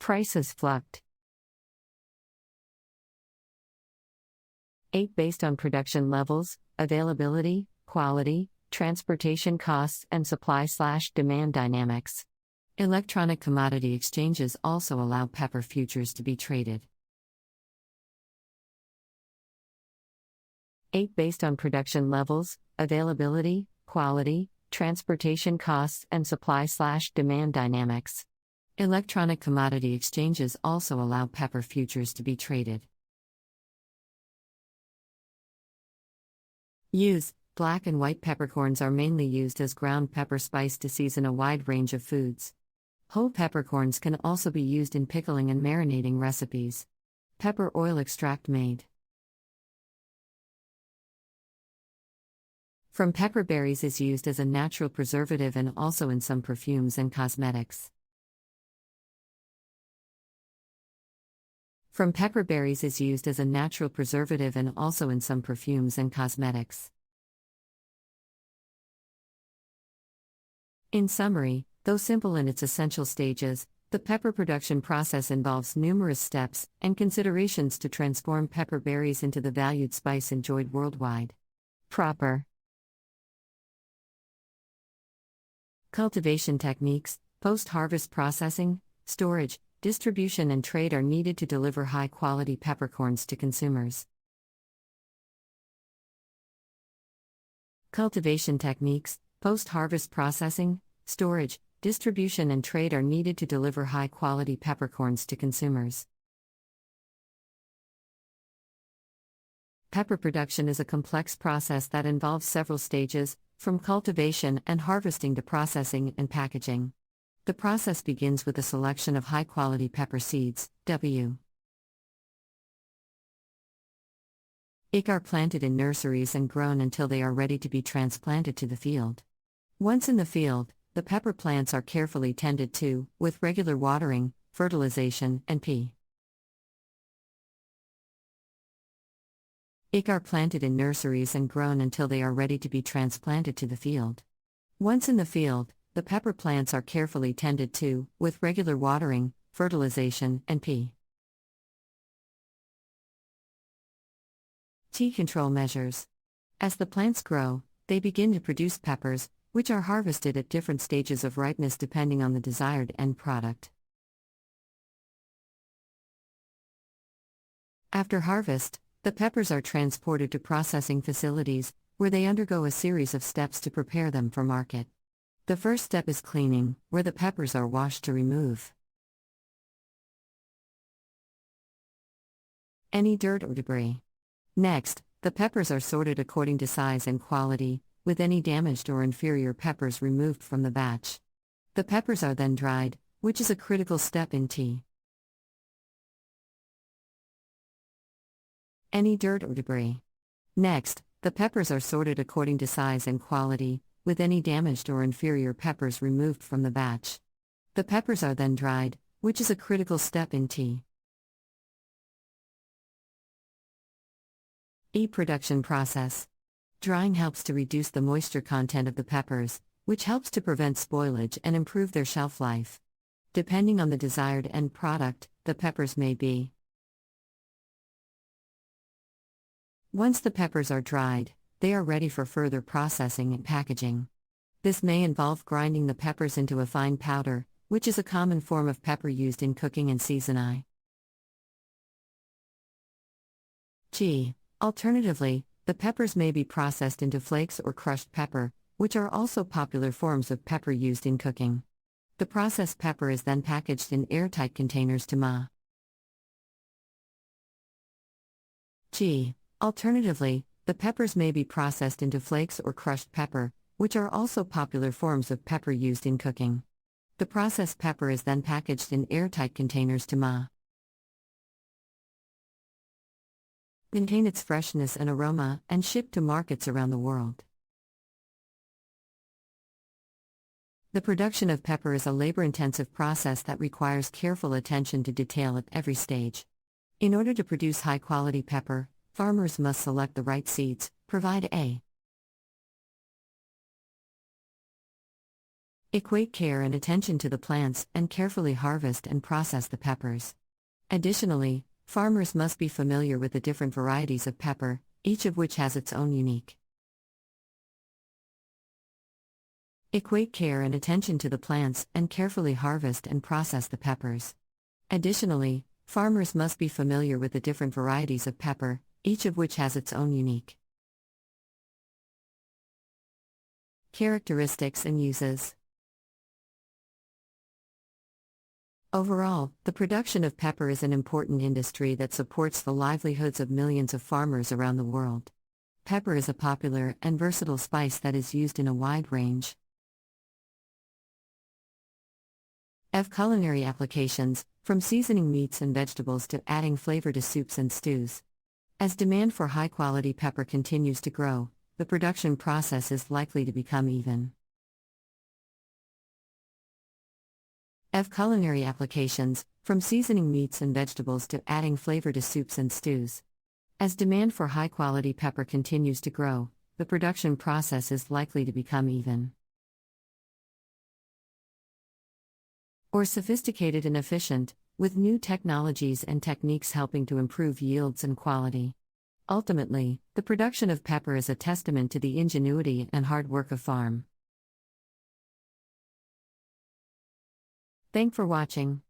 Prices fluctuate. 8. Based on production levels, availability, quality, transportation costs, and supply/demand dynamics. Electronic commodity exchanges also allow pepper futures to be traded. 8. Based on production levels, availability, quality, transportation costs, and supply/demand dynamics. Electronic commodity exchanges also allow pepper futures to be traded. Use. Black and white peppercorns are mainly used as ground pepper spice to season a wide range of foods. Whole peppercorns can also be used in pickling and marinating recipes. Pepper oil extract made from pepper berries is used as a natural preservative and also in some perfumes and cosmetics. From pepper berries is used as a natural preservative and also in some perfumes and cosmetics. In summary, though simple in its essential stages, the pepper production process involves numerous steps and considerations to transform pepper berries into the valued spice enjoyed worldwide. Proper cultivation techniques, post-harvest processing, storage, distribution and trade are needed to deliver high-quality peppercorns to consumers. Cultivation techniques, post-harvest processing, storage, distribution and trade are needed to deliver high-quality peppercorns to consumers. Pepper production is a complex process that involves several stages, from cultivation and harvesting to processing and packaging. The process begins with the selection of high-quality pepper seeds, W. IC are planted in nurseries and grown until they are ready to be transplanted to the field. Once in the field, the pepper plants are carefully tended to, with regular watering, fertilization, and P. IC are planted in nurseries and grown until they are ready to be transplanted to the field. Once in the field, the pepper plants are carefully tended to, with regular watering, fertilization, and P. T control measures. As the plants grow, they begin to produce peppers, which are harvested at different stages of ripeness depending on the desired end product. After harvest, the peppers are transported to processing facilities, where they undergo a series of steps to prepare them for market. The first step is cleaning, where the peppers are washed to remove any dirt or debris. Next, the peppers are sorted according to size and quality, with any damaged or inferior peppers removed from the batch. The peppers are then dried, which is a critical step in T. Any dirt or debris. Next, the peppers are sorted according to size and quality, with any damaged or inferior peppers removed from the batch. The peppers are then dried, which is a critical step in T. E. Production process. Drying helps to reduce the moisture content of the peppers, which helps to prevent spoilage and improve their shelf life. Depending on the desired end product, the peppers may be. Once the peppers are dried, they are ready for further processing and packaging. This may involve grinding the peppers into a fine powder, which is a common form of pepper used in cooking and seasoning. G. Alternatively, the peppers may be processed into flakes or crushed pepper, which are also popular forms of pepper used in cooking. The processed pepper is then packaged in airtight containers to ma. G. Alternatively, the peppers may be processed into flakes or crushed pepper, which are also popular forms of pepper used in cooking. The processed pepper is then packaged in airtight containers to ma. Maintain its freshness and aroma, and ship to markets around the world. The production of pepper is a labor-intensive process that requires careful attention to detail at every stage. In order to produce high-quality pepper, farmers must select the right seeds, provide a Equate care and attention to the plants and carefully harvest and process the peppers. Additionally, farmers must be familiar with the different varieties of pepper, each of which has its own unique. Equate care and attention to the plants and carefully harvest and process the peppers. Additionally, farmers must be familiar with the different varieties of pepper, each of which has its own unique characteristics and uses. Overall, the production of pepper is an important industry that supports the livelihoods of millions of farmers around the world. Pepper is a popular and versatile spice that is used in a wide range of culinary applications, from seasoning meats and vegetables to adding flavor to soups and stews. As demand for high-quality pepper continues to grow, the production process is likely to become even of culinary applications, from seasoning meats and vegetables to adding flavor to soups and stews. As demand for high-quality pepper continues to grow, the production process is likely to become even or sophisticated and efficient, with new technologies and techniques helping to improve yields and quality. Ultimately, the production of pepper is a testament to the ingenuity and hard work of farm. Thanks for watching.